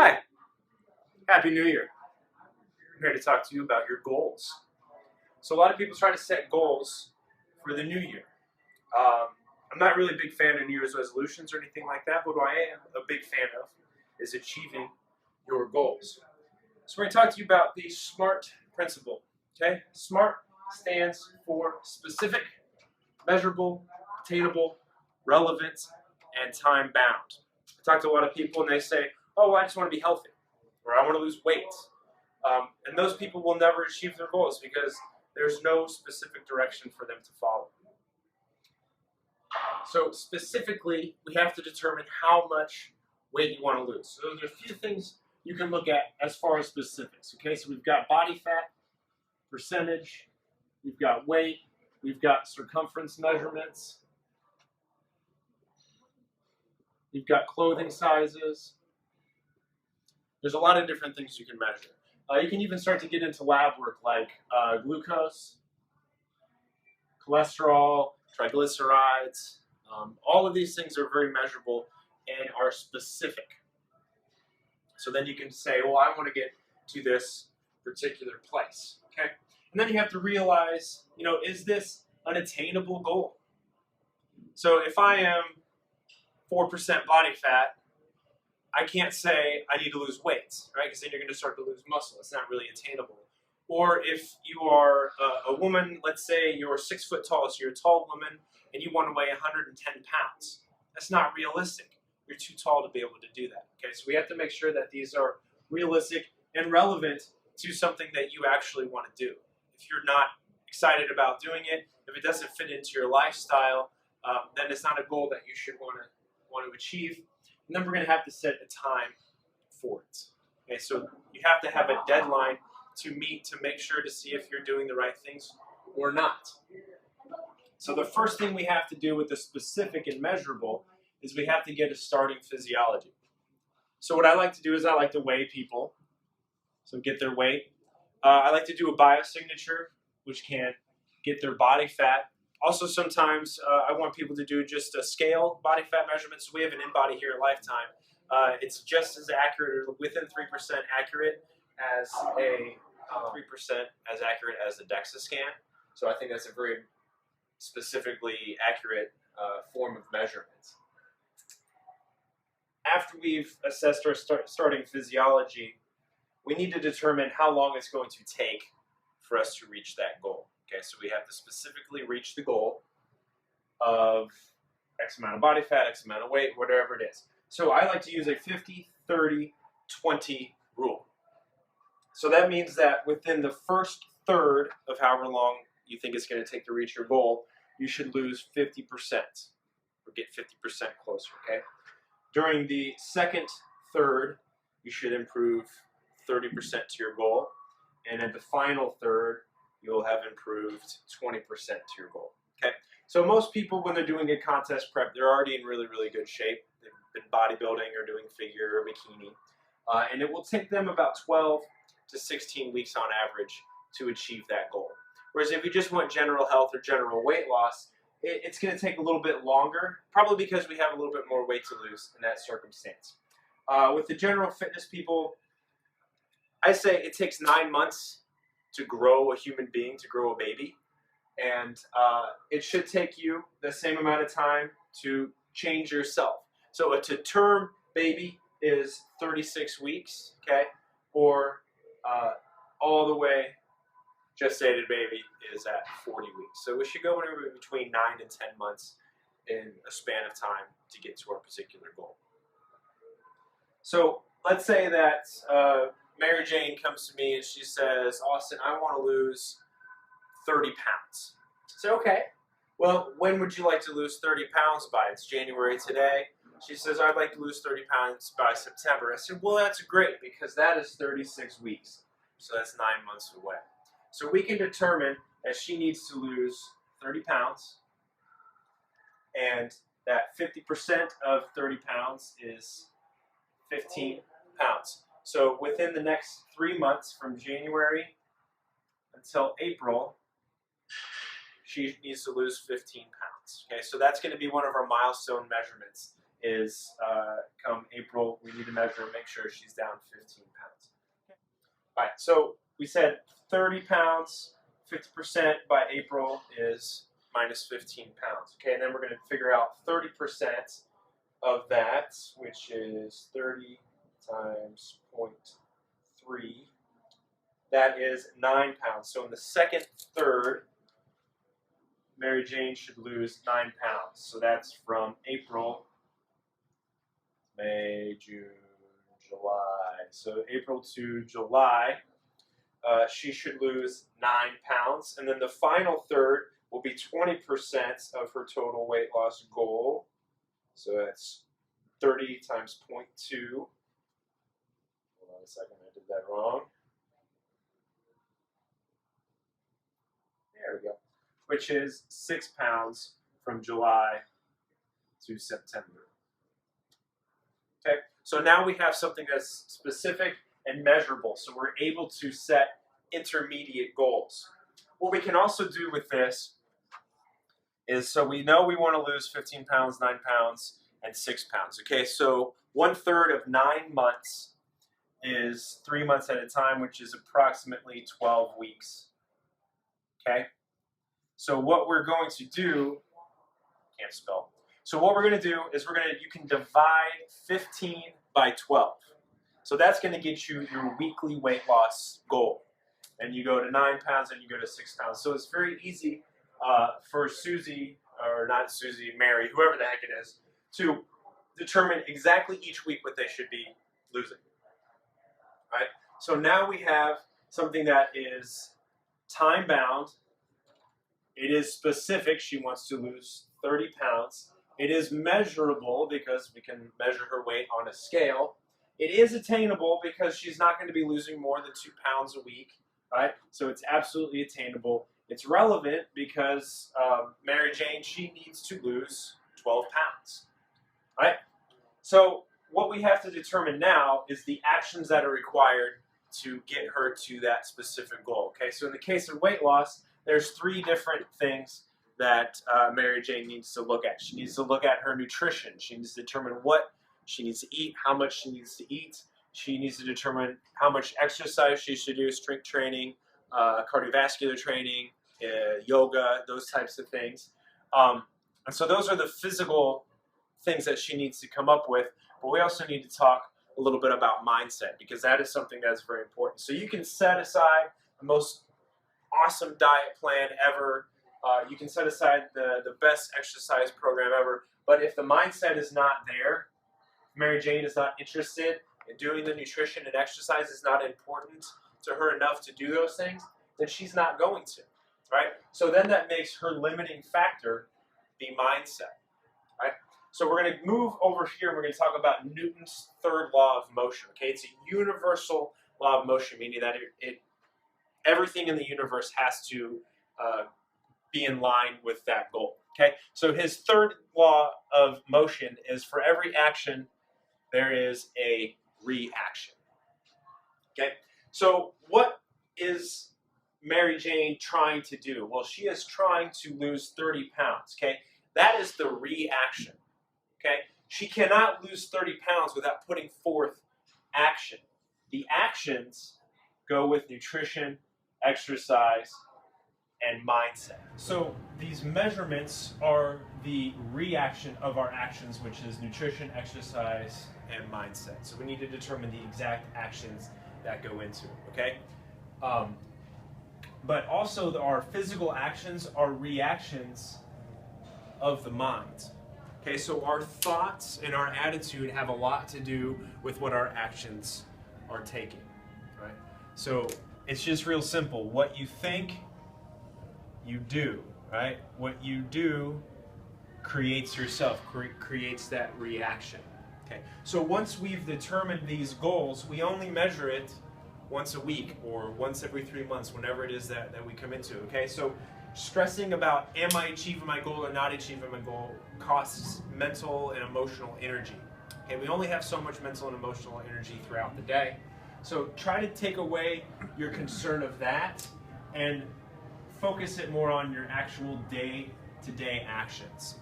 Hi, Happy New Year. I'm here to talk to you about your goals. So a lot of people try to set goals for the new year. I'm not really a big fan of New Year's resolutions or anything like that, but what I am a big fan of is achieving your goals. So we're going to talk to you about the SMART principle. Okay, SMART stands for specific, measurable, attainable, relevant, and time bound. I talk to a lot of people and they say, oh, well, I just want to be healthy, or I want to lose weight. And those people will never achieve their goals because there's no specific direction for them to follow. So specifically, we have to determine how much weight you want to lose. So there's a few things you can look at as far as specifics. Okay, so we've got body fat percentage, we've got weight, we've got circumference measurements, we've got clothing sizes. There's a lot of different things you can measure. You can even start to get into lab work like glucose, cholesterol, triglycerides. All of these things are very measurable and are specific. So then you can say, well, I want to get to this particular place. Okay? And then you have to realize, is this an attainable goal? So if I am 4% body fat, I can't say I need to lose weight, right? Because then you're going to start to lose muscle. It's not really attainable. Or if you are a woman, let's say you're 6 foot tall, so you're a tall woman, and you want to weigh 110 pounds. That's not realistic. You're too tall to be able to do that. Okay, so we have to make sure that these are realistic and relevant to something that you actually want to do. If you're not excited about doing it, if it doesn't fit into your lifestyle, then it's not a goal that you should want to achieve. And then we're going to have to set a time for it. Okay, so you have to have a deadline to meet to make sure to see if you're doing the right things or not. So the first thing we have to do with the specific and measurable is we have to get a starting physiology. So what I like to do is I like to weigh people, so get their weight. I like to do a biosignature, which can get their body fat. Also, sometimes I want people to do just a scale body fat measurement. So we have an InBody here at Lifetime. It's just as accurate, or within 3% accurate as a 3% as accurate as a DEXA scan. So I think that's a very specifically accurate form of measurement. After we've assessed our starting physiology, we need to determine how long it's going to take for us to reach that goal. Okay, so we have to specifically reach the goal of X amount of body fat, X amount of weight, whatever it is. So I like to use a 50-30-20 rule. So that means that within the first third of however long you think it's going to take to reach your goal, you should lose 50% or get 50% closer, okay? During the second third, you should improve 30% to your goal. And at the final third, you'll have improved 20% to your goal. Okay, so most people, when they're doing a contest prep, they're already in really, really good shape. They've been bodybuilding or doing figure or bikini, and it will take them about 12 to 16 weeks on average to achieve that goal. Whereas if you just want general health or general weight loss, it's going to take a little bit longer, probably because we have a little bit more weight to lose in that circumstance. With the general fitness people, I say it takes 9 months to grow a human being, to grow a baby. And it should take you the same amount of time to change yourself. So a to-term baby is 36 weeks, okay? Or all the way gestated baby is at 40 weeks. So we should go anywhere between 9 and 10 months in a span of time to get to our particular goal. So let's say that Mary Jane comes to me and she says, Austin, I want to lose 30 pounds. I say, okay, well, when would you like to lose 30 pounds by? It's January today. She says, I'd like to lose 30 pounds by September. I said, well, that's great because that is 36 weeks. So that's 9 months away. So we can determine that she needs to lose 30 pounds and that 50% of 30 pounds is 15 pounds. So within the next 3 months, from January until April, she needs to lose 15 pounds. Okay, so that's going to be one of our milestone measurements is come April, we need to measure and make sure she's down 15 pounds. All right, so we said 30 pounds, 50% by April is minus 15 pounds. Okay, and then we're going to figure out 30% of that, which is 30 times 0.3. That is 9 pounds. So in the second third, Mary Jane should lose 9 pounds. So that's from April, May, June, July. So April to July, she should lose 9 pounds. And then the final third will be 20% of her total weight loss goal. So that's 30 times 0.2. Hold on a second, I did that wrong. There we go. Which is 6 pounds from July to September. Okay, so now we have something that's specific and measurable, so we're able to set intermediate goals. What we can also do with this is, so we know we want to lose 15 pounds, 9 pounds, and 6 pounds. Okay, so 1/3 of 9 months is 3 months at a time, which is approximately 12 weeks. Okay, so what we're going to do, can't spell. So what we're going to do is you can divide 15 by 12. So that's going to get you your weekly weight loss goal. And you go to 9 pounds and you go to 6 pounds. So it's very easy for Susie, or not Susie, Mary, whoever the heck it is, to determine exactly each week what they should be losing. All right? So now we have something that is time-bound. It is specific. She wants to lose 30 pounds. It is measurable because we can measure her weight on a scale. It is attainable because she's not going to be losing more than 2 pounds a week, right? So it's absolutely attainable. It's relevant because Mary Jane, she needs to lose 12 pounds, right? So what we have to determine now is the actions that are required to get her to that specific goal, okay? So in the case of weight loss, there's 3 different things that Mary Jane needs to look at. She needs to look at her nutrition. She needs to determine what she needs to eat, how much she needs to eat. She needs to determine how much exercise she should do, strength training, cardiovascular training, yoga, those types of things. And so those are the physical things that she needs to come up with. But we also need to talk a little bit about mindset, because that is something that's very important. So you can set aside the most awesome diet plan ever. You can set aside the best exercise program ever. But if the mindset is not there, Mary Jane is not interested in doing the nutrition and exercise, is not important to her enough to do those things, then she's not going to, right? So then that makes her limiting factor be mindset, right? So we're going to move over here and we're going to talk about Newton's third law of motion, okay? It's a universal law of motion, meaning that everything in the universe has to be in line with that goal, okay? So his third law of motion is, for every action, there is a reaction, okay? So what is Mary Jane trying to do? Well, she is trying to lose 30 pounds, okay? That is the reaction, okay? She cannot lose 30 pounds without putting forth action. The actions go with nutrition, exercise, and mindset. So these measurements are the reaction of our actions, which is nutrition, exercise, and mindset. So we need to determine the exact actions that go into it, okay? But also our physical actions are reactions of the mind. Okay, so our thoughts and our attitude have a lot to do with what our actions are taking, right? So it's just real simple. What you think, you do, right? What you do creates yourself, creates that reaction. Okay, so once we've determined these goals, we only measure it once a week or once every 3 months, whenever it is that we come into, okay? So stressing about, am I achieving my goal or not achieving my goal, costs mental and emotional energy. Okay, we only have so much mental and emotional energy throughout the day. So try to take away your concern of that and focus it more on your actual day-to-day actions.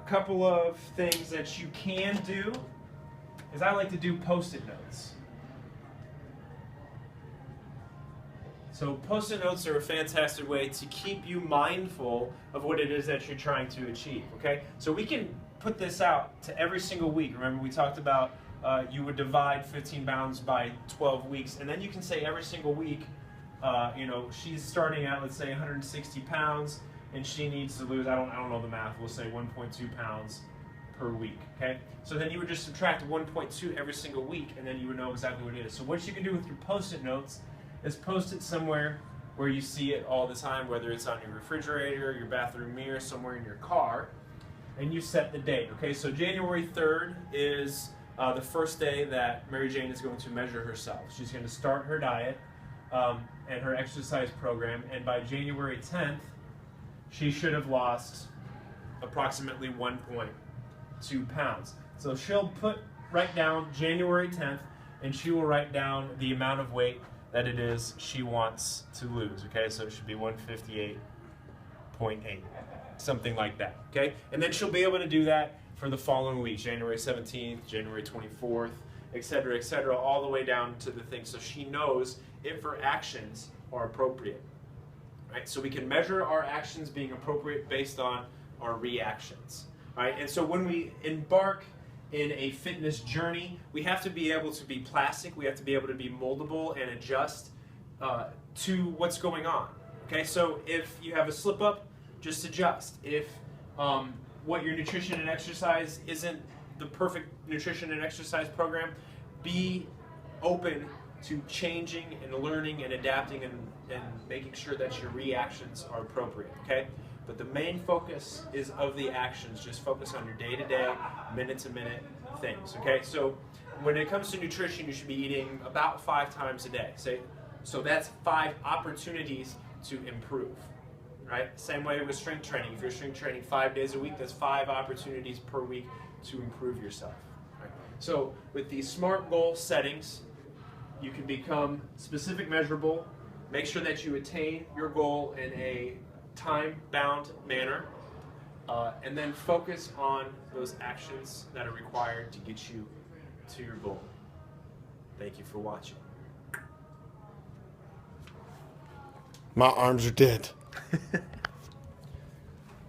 a couple of things that you can do is I like to do Post-it notes. So Post-it notes are a fantastic way to keep you mindful of what it is that you're trying to achieve, okay? So we can put this out to every single week. Remember we talked about you would divide 15 pounds by 12 weeks, and then you can say every single week, you know, she's starting at, let's say, 160 pounds, and she needs to lose, I don't know the math, we'll say 1.2 pounds per week, okay? So then you would just subtract 1.2 every single week, and then you would know exactly what it is. So what you can do with your Post-it notes is post it somewhere where you see it all the time, whether it's on your refrigerator, your bathroom mirror, somewhere in your car, and you set the date, okay? So January 3rd is the first day that Mary Jane is going to measure herself. She's going to start her diet and her exercise program, and by January 10th, she should have lost approximately 1.2 pounds. So she'll write down January 10th, and she will write down the amount of weight that it is she wants to lose, okay? So it should be 158.8, something like that, okay? And then she'll be able to do that for the following week, January 17th, January 24th, et cetera, all the way down to the thing, so she knows if her actions are appropriate, right? So we can measure our actions being appropriate based on our reactions, right? And so when we embark in a fitness journey, we have to be able to be plastic, we have to be able to be moldable and adjust to what's going on, okay? So if you have a slip up, just adjust. If what your nutrition and exercise isn't the perfect nutrition and exercise program, be open to changing and learning and adapting and making sure that your reactions are appropriate, okay? But the main focus is of the actions. Just focus on your day-to-day, minute-to-minute things, okay? So when it comes to nutrition, you should be eating about 5 times a day. So that's 5 opportunities to improve, right? Same way with strength training. If you're strength training 5 days a week, that's 5 opportunities per week to improve yourself, right? So with these SMART goal settings, you can become specific, measurable, make sure that you attain your goal in a time-bound manner, and then focus on those actions that are required to get you to your goal. Thank you for watching. My arms are dead.